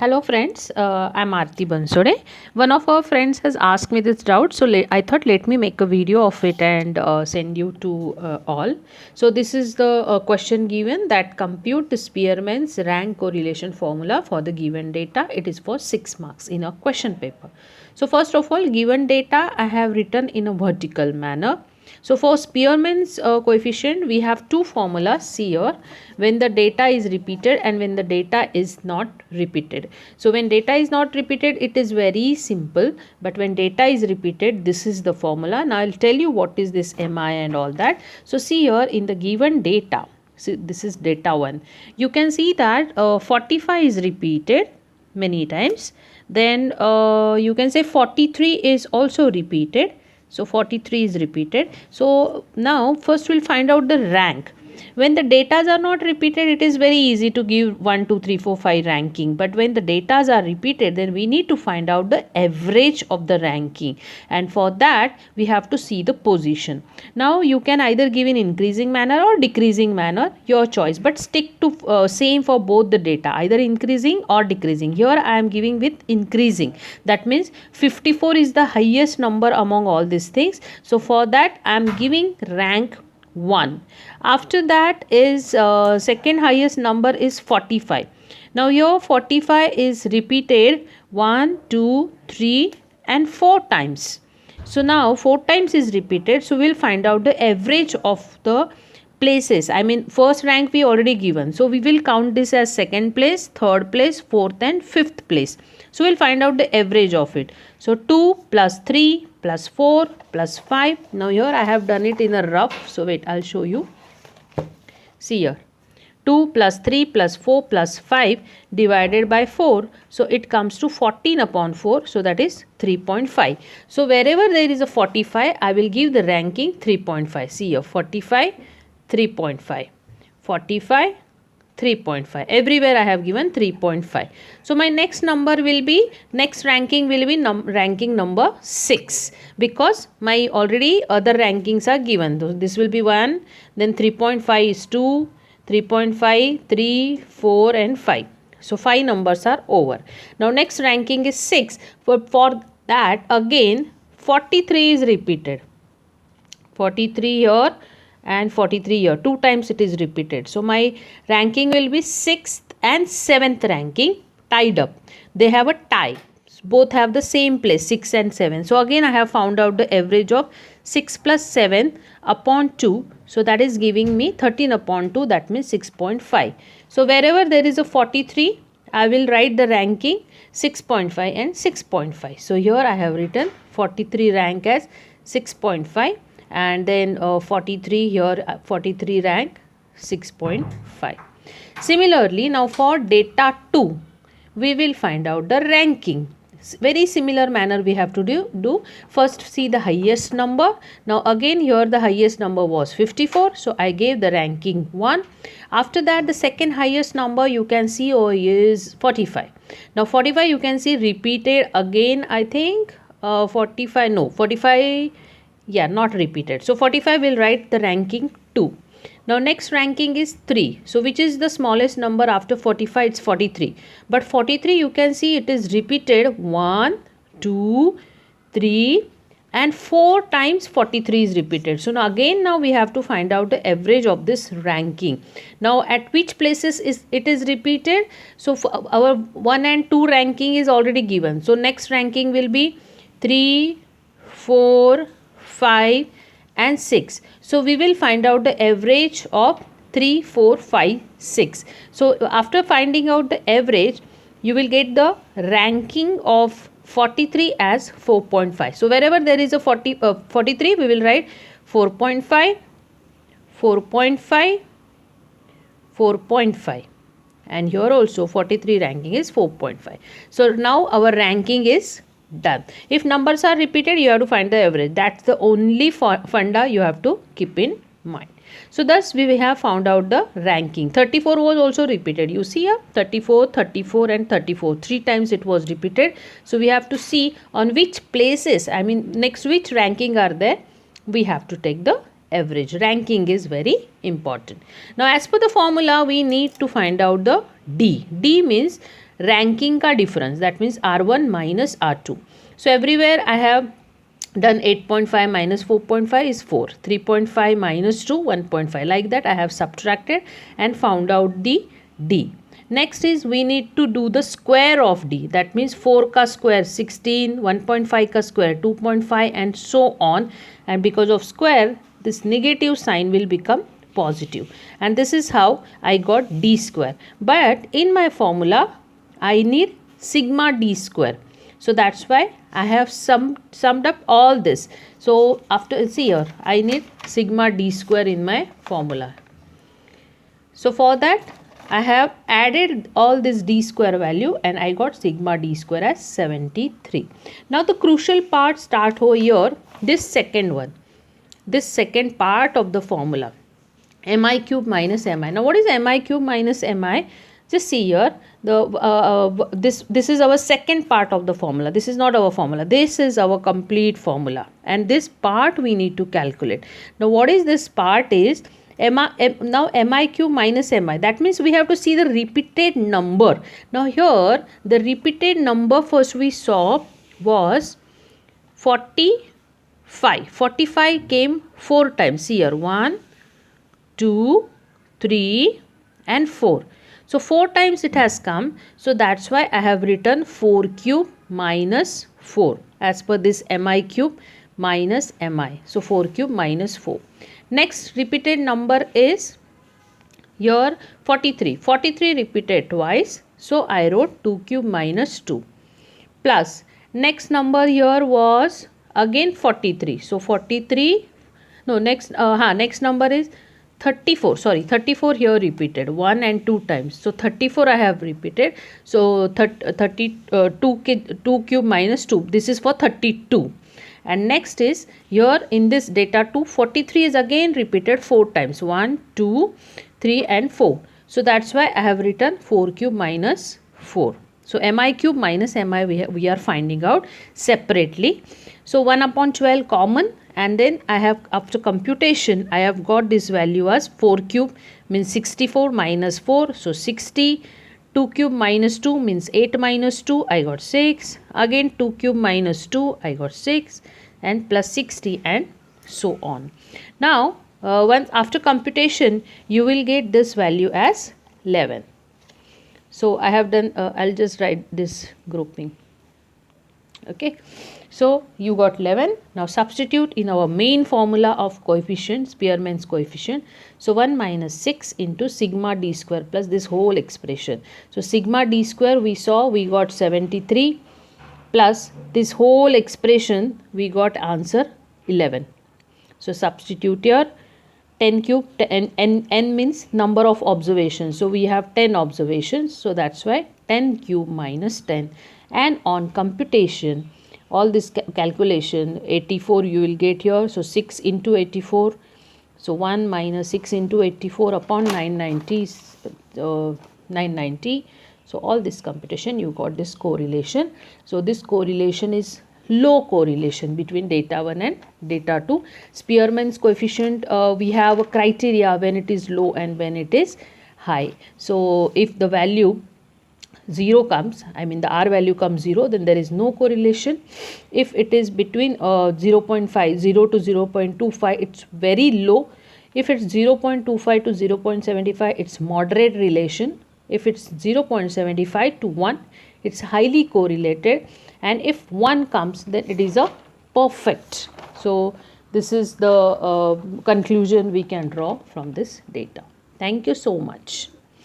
Hello friends, I'm Aarti Bansode. One of our friends has asked me this doubt, so I thought let me make a video of it and send you to all. So this is the question given that compute the Spearman's rank correlation formula for the given data. It is for 6 marks in a question paper. So first of all, given data I have written in a vertical manner. So for Spearman's coefficient, we have two formulas here when the data is repeated and when the data is not repeated. So when data is not repeated, it is very simple. But when data is repeated, this is the formula. Now I'll tell you what is this MI and all that. So see here in the given data, so this is data 1. You can see that 45 is repeated many times. Then you can say 43 is also repeated. So 43 is repeated. So now first we'll find out the rank. When the datas are not repeated, it is very easy to give 1, 2, 3, 4, 5 ranking. But when the datas are repeated, then we need to find out the average of the ranking. And for that, we have to see the position. Now you can either give in increasing manner or decreasing manner, your choice. But stick to same for both the data, either increasing or decreasing. Here I am giving with increasing. That means 54 is the highest number among all these things. So for that, I am giving rank 1. After that is second highest number is 45. Now here 45 is repeated 1, 2, 3 and 4 times. So now 4 times is repeated. So we'll find out the average of the places. I mean first rank we already given. So we will count this as second place, third place, fourth and fifth place. So we'll find out the average of it. So 2 plus 3 plus 4 plus 5. Now here I have done it in a rough. So wait, I'll show you. See here. 2 plus 3 plus 4 plus 5 divided by 4. So it comes to 14 upon 4. So that is 3.5. So wherever there is a 45, I will give the ranking 3.5. See here. 45, 3.5. 45, 3.5. Everywhere I have given 3.5. So my next number will be, next ranking will be ranking number 6, because my already other rankings are given. So this will be 1, then 3.5 is 2, 3.5, 3, 4 and 5. So 5 numbers are over. Now next ranking is 6. For that again 43 is repeated. 43 here and 43 here. 2 times it is repeated. So my ranking will be 6th and 7th ranking tied up. They have a tie. Both have the same place, 6 and 7. So again I have found out the average of 6 plus 7 upon 2. So that is giving me 13 upon 2. That means 6.5. So wherever there is a 43, I will write the ranking 6.5 and 6.5. So here I have written 43 rank as 6.5. And then 43 here, 43 rank 6.5. Similarly, now for data 2, we will find out the ranking. Very similar manner we have to do. First see the highest number. Now again here the highest number was 54. So I gave the ranking 1. After that the second highest number you can see is 45. Now 45 you can see repeated again, I think 45, no 45, yeah, not repeated. So 45 will write the ranking 2. Now next ranking is 3. So which is the smallest number after 45? It's 43. But 43 you can see it is repeated 1, 2, 3 and 4 times 43 is repeated. So now we have to find out the average of this ranking. Now at which places it is repeated? So our 1 and 2 ranking is already given. So next ranking will be 3, 4, 5 and 6. So we will find out the average of 3, 4, 5, 6. So after finding out the average, you will get the ranking of 43 as 4.5. So wherever there is a 43, we will write 4.5, 4.5, 4.5. And here also 43 ranking is 4.5. So now our ranking is done. If numbers are repeated, you have to find the average. That's the only funda you have to keep in mind. So thus we have found out the ranking. 34 was also repeated. You see here 34, 34 and 34. 3 times it was repeated. So we have to see on which places, I mean next which ranking are there. We have to take the average. Ranking is very important. Now as per the formula, we need to find out the D. D means ranking का difference, that means R1 minus R2. So everywhere I have done 8.5 minus 4.5 is 4, 3.5 minus 2 1.5, like that I have subtracted and found out the D. Next is we need to do the square of D, that means 4 ka square 16, 1.5 ka square 2.5 and so on, and because of square this negative sign will become positive, and this is how I got D square. But in my formula I need sigma D square, so that's why I have summed up all this. So after, see here, I need sigma D square in my formula. So for that I have added all this D square value and I got sigma D square as 73. Now the crucial part start over here, this second one, this second part of the formula, mi cube minus mi. Now what is mi cube minus mi? Just see here, this is our second part of the formula. This is not our formula, this is our complete formula, and this part we need to calculate. Now what is this part is now mi cube minus mi, that means we have to see the repeated number. Now here the repeated number first we saw was 45. 45 came 4 times. See here, 1 2 3 and 4. So 4 times it has come. So that's why I have written 4 cube minus 4 as per this mi cube minus mi. So 4 cube minus 4. Next repeated number is here 43. 43 repeated twice. So I wrote 2 cube minus 2 plus next number here was again 43. So 43, no, next number is 34, sorry, 34 here repeated 1 and 2 times. So 34 I have repeated. So 2 cube minus 2, this is for 32. And next is here in this data 2, 43 is again repeated 4 times, 1 2 3 and 4. So that's why I have written 4 cube minus 4. So mi cube minus mi we are finding out separately. So 1 upon 12 common, and then I have, after computation I have got this value as 4 cube means 64 minus 4, so 60. 2 cube minus 2 means 8 minus 2, I got 6. Again 2 cube minus 2, I got 6, and plus 60 and so on. Now once after computation you will get this value as 11. So I have done, I'll just write this grouping. Okay, so you got 11. Now substitute in our main formula of coefficient, Spearman's coefficient. So 1 minus 6 into sigma d square plus this whole expression. So sigma d square we saw we got 73 plus this whole expression we got answer 11. So substitute here. 10 cube, n means number of observations. So we have 10 observations. So that's why 10 cube minus 10. And on computation, all this calculation, 84 you will get here. So 6 into 84. So 1 minus 6 into 84 upon 990. 990. So all this computation you got this correlation. So this correlation is low correlation between data 1 and data 2. Spearman's coefficient, we have a criteria when it is low and when it is high. So if the value 0 comes, I mean the R value comes 0, then there is no correlation. If it is between 0.5, 0 to 0.25, it's very low. If it's 0.25 to 0.75, it's moderate relation. If it's 0.75 to 1, it's highly correlated. And if 1 comes, then it is a perfect. So this is the conclusion we can draw from this data. Thank you so much.